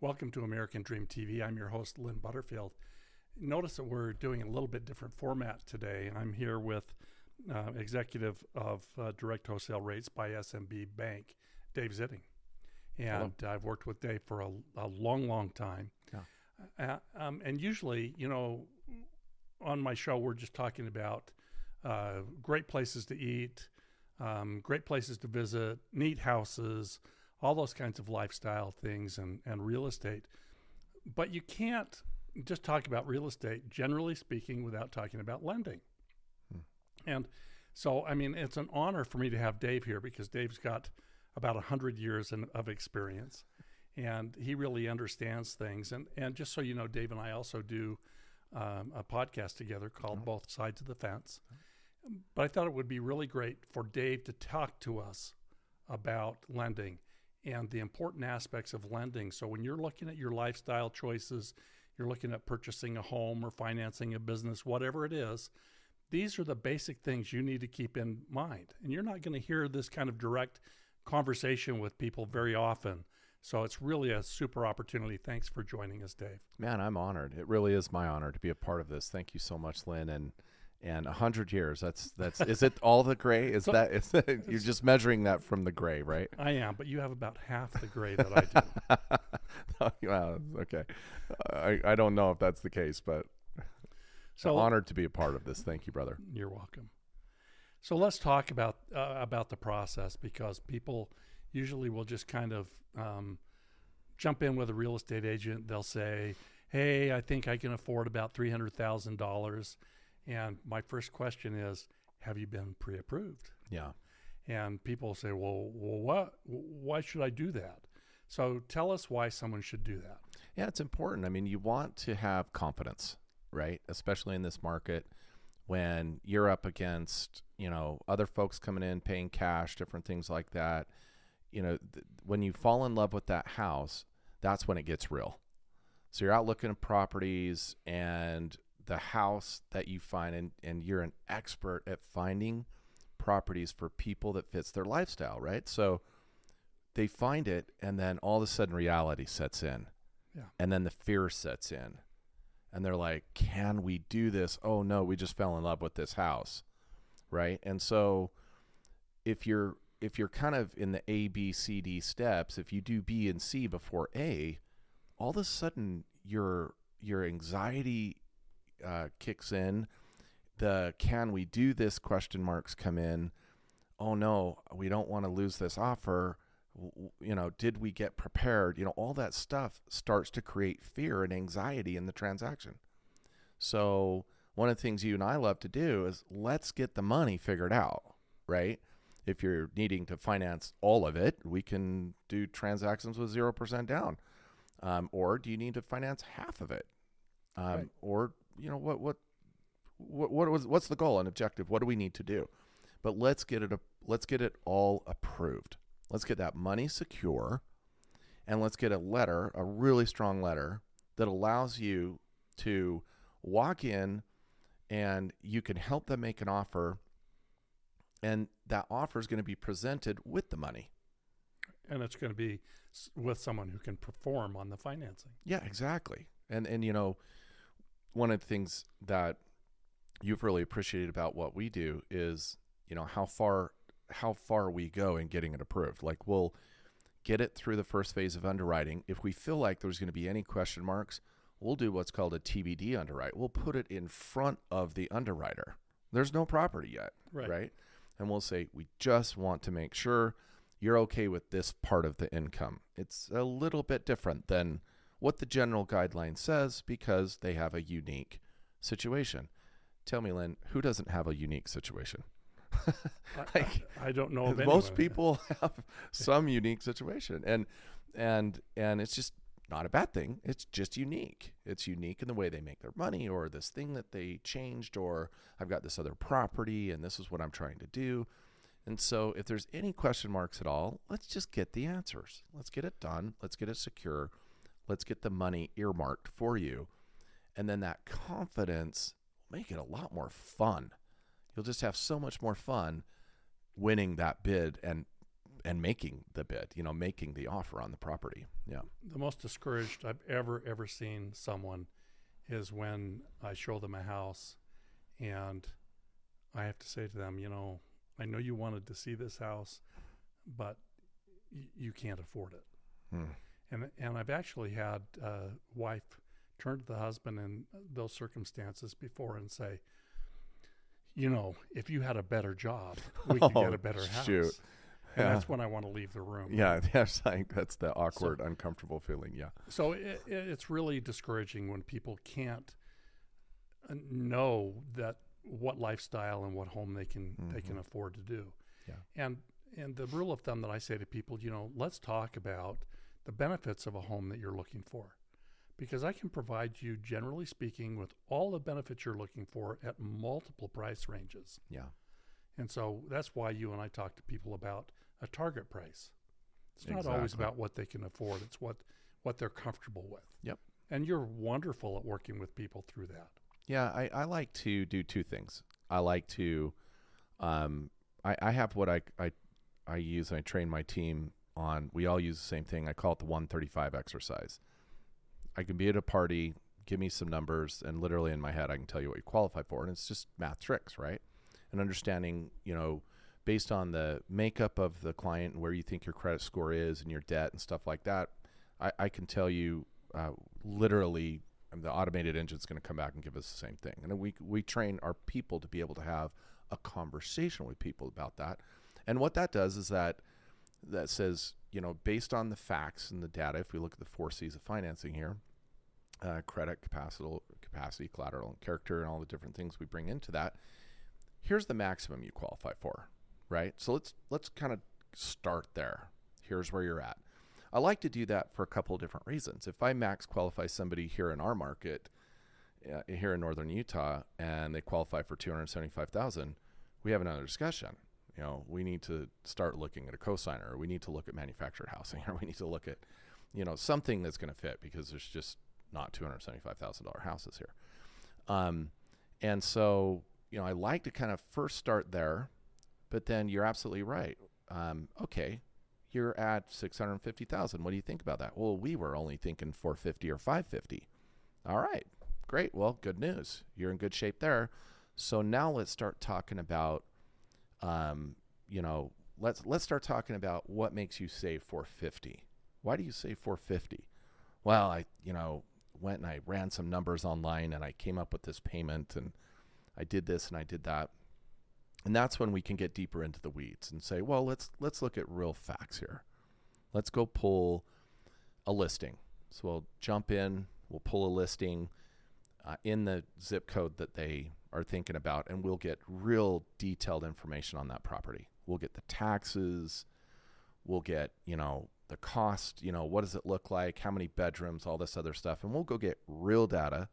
Welcome to American Dream TV. I'm your host, Lynn Butterfield. Notice that we're doing a little bit different format today. I'm here with executive of Direct Wholesale Rates by SMB Bank, Dave Zitting. And I've worked with Dave for a long, long time. Yeah. And usually, on my show, we're just talking about great places to eat, great places to visit, neat houses, all those kinds of lifestyle things and real estate. But you can't just talk about real estate, generally speaking, without talking about lending. And so, it's an honor for me to have Dave here because Dave's got about 100 years of experience, and he really understands things. And just so you know, Dave and I also do a podcast together called Both Sides of the Fence. But I thought it would be really great for Dave to talk to us about lending and the important aspects of lending. So when you're looking at your lifestyle choices, you're looking at purchasing a home or financing a business, whatever it is, these are the basic things you need to keep in mind. And you're not going to hear this kind of direct conversation with people very often. So it's really a super opportunity. Thanks for joining us, Dave. Man, I'm honored. It really is my honor to be a part of this. Thank you so much, Lynn. And 100 years, that's is it all the gray? You're just measuring that from the gray, right? I am, but you have about half the gray that I do. Well, okay. I don't know if that's the case, but so honored to be a part of this. Thank you, brother. You're welcome. So let's talk about the process, because people usually will just kind of jump in with a real estate agent. They'll say, hey, I think I can afford about $300,000. And my first question is, have you been pre-approved? Yeah. And people say, well, why should I do that? So tell us why someone should do that. Yeah, it's important. You want to have confidence, right? Especially in this market when you're up against, other folks coming in, paying cash, different things like that. When you fall in love with that house, that's when it gets real. So you're out looking at properties, and the house that you find, and you're an expert at finding properties for people that fits their lifestyle, right? So they find it, and then all of a sudden reality sets in. Yeah. And then the fear sets in. And they're like, can we do this? Oh no, we just fell in love with this house, right? And so if you're kind of in the A, B, C, D steps, if you do B and C before A, all of a sudden your anxiety kicks in. The can we do this question marks come in. Oh no, we don't want to lose this offer. Did we get prepared? All that stuff starts to create fear and anxiety in the transaction. So one of the things you and I love to do is let's get the money figured out, right? If you're needing to finance all of it, we can do transactions with 0% down. Or do you need to finance half of it? Right. Or what's the goal and objective? What do we need to do? But let's get it all approved. Let's get that money secure, and let's get a really strong letter that allows you to walk in, and you can help them make an offer, and that offer is going to be presented with the money. And it's going to be with someone who can perform on the financing. Yeah, exactly. And one of the things that you've really appreciated about what we do is, how far we go in getting it approved. Like, we'll get it through the first phase of underwriting. If we feel like there's going to be any question marks, we'll do what's called a TBD underwrite. We'll put it in front of the underwriter. There's no property yet, right? And we'll say, we just want to make sure you're okay with this part of the income. It's a little bit different than what the general guideline says because they have a unique situation. Tell me, Lynn, who doesn't have a unique situation? I don't know of anyone. Most people have some unique situation, and it's just not a bad thing. It's just unique. It's unique in the way they make their money, or this thing that they changed, or I've got this other property and this is what I'm trying to do. And so if there's any question marks at all, let's just get the answers. Let's get it done. Let's get it secure. Let's get the money earmarked for you. And then that confidence will make it a lot more fun. You'll just have so much more fun winning that bid and and making the bid, making the offer on the property. Yeah. The most discouraged I've ever seen someone is when I show them a house and I have to say to them, I know you wanted to see this house, but you can't afford it. And I've actually had a wife turn to the husband in those circumstances before and say, if you had a better job, we could get a better house. Shoot. And that's when I want to leave the room. Yeah, that's the awkward, uncomfortable feeling. Yeah. So it's really discouraging when people can't know that what lifestyle and what home they can afford to do. Yeah. And the rule of thumb that I say to people, let's talk about the benefits of a home that you're looking for, because I can provide you, generally speaking, with all the benefits you're looking for at multiple price ranges. Yeah. And so that's why you and I talk to people about a target price. It's not always about what they can afford. It's what they're comfortable with. Yep. And you're wonderful at working with people through that. Yeah, I like to do two things. I like to, I have what I use and I train my team on. We all use the same thing. I call it the 135 exercise. I can be at a party, give me some numbers, and literally in my head I can tell you what you qualify for. And it's just math tricks, right? And understanding, based on the makeup of the client and where you think your credit score is and your debt and stuff like that, I can tell you literally the automated engine's going to come back and give us the same thing. And we train our people to be able to have a conversation with people about that. And what that does is that says, based on the facts and the data, if we look at the 4 C's of financing here, credit, capacity, collateral, and character, and all the different things we bring into that, here's the maximum you qualify for, right? So let's kind of start there. Here's where you're at. I like to do that for a couple of different reasons. If I max qualify somebody here in our market, here in Northern Utah, and they qualify for $275,000, we have another discussion. We need to start looking at a cosigner, or we need to look at manufactured housing, or we need to look at, something that's going to fit, because there's just not $275,000 houses here. And so, I like to kind of first start there, but then you're absolutely right. Okay, you're at $650,000. What do you think about that? Well, we were only thinking $450 or $550. All right, great. Well, good news. You're in good shape there. So now let's start talking about, let's start talking about what makes you save $450. Why do you save $450? Well, I went and I ran some numbers online and I came up with this payment and I did this and I did that. And that's when we can get deeper into the weeds and say, well, let's look at real facts here. Let's go pull a listing. So we'll jump in, we'll pull a listing in the zip code that they are thinking about, and we'll get real detailed information on that property. We'll get the taxes, we'll get, the cost, what does it look like, how many bedrooms, all this other stuff. And we'll go get real data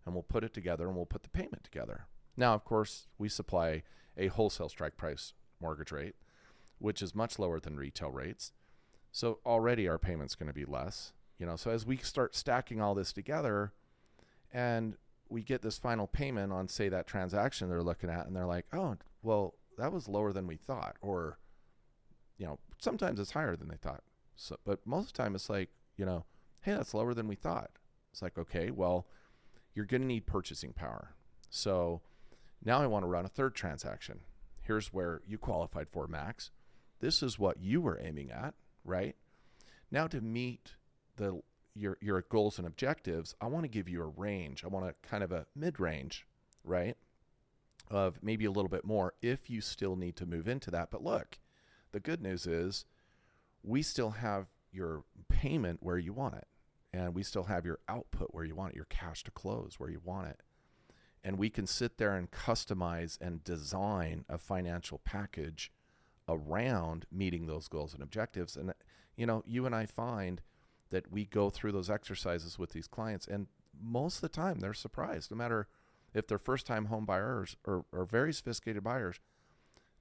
and we'll put it together and we'll put the payment together. Now, of course, we supply a wholesale strike price mortgage rate, which is much lower than retail rates. So already our payment's going to be less, so as we start stacking all this together and we get this final payment on, say, that transaction they're looking at, and they're like, oh, well, that was lower than we thought. Or, sometimes it's higher than they thought. So, but most of the time it's like, hey, that's lower than we thought. It's like, okay, well, you're going to need purchasing power. So now I want to run a third transaction. Here's where you qualified for, Max. This is what you were aiming at, right? Now to meet your goals and objectives, I want to give you a range. I want a kind of a mid-range, right, of maybe a little bit more if you still need to move into that. But look, the good news is we still have your payment where you want it, and we still have your output where you want it, your cash to close where you want it. And we can sit there and customize and design a financial package around meeting those goals and objectives. And, you and I find that we go through those exercises with these clients, and most of the time they're surprised. No matter if they're first-time home buyers or very sophisticated buyers,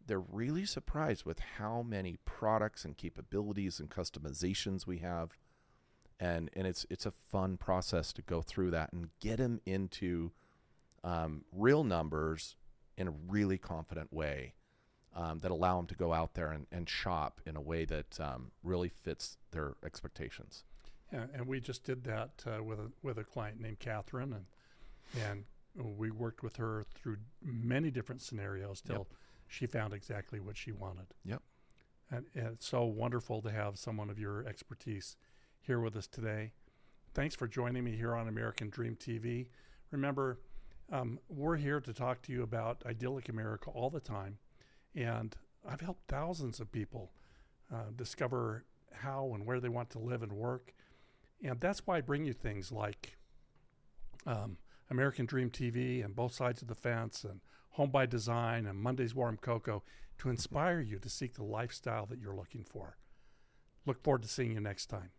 they're really surprised with how many products and capabilities and customizations we have. And it's a fun process to go through that and get them into real numbers in a really confident way. that allow them to go out there and shop in a way that really fits their expectations. Yeah, and we just did that with a client named Catherine, and we worked with her through many different scenarios till she found exactly what she wanted. Yep. And it's so wonderful to have someone of your expertise here with us today. Thanks for joining me here on American Dream TV. Remember, we're here to talk to you about idyllic America all the time. And I've helped thousands of people discover how and where they want to live and work. And that's why I bring you things like American Dream TV and Both Sides of the Fence and Home by Design and Monday's Warm Cocoa to inspire you to seek the lifestyle that you're looking for. Look forward to seeing you next time.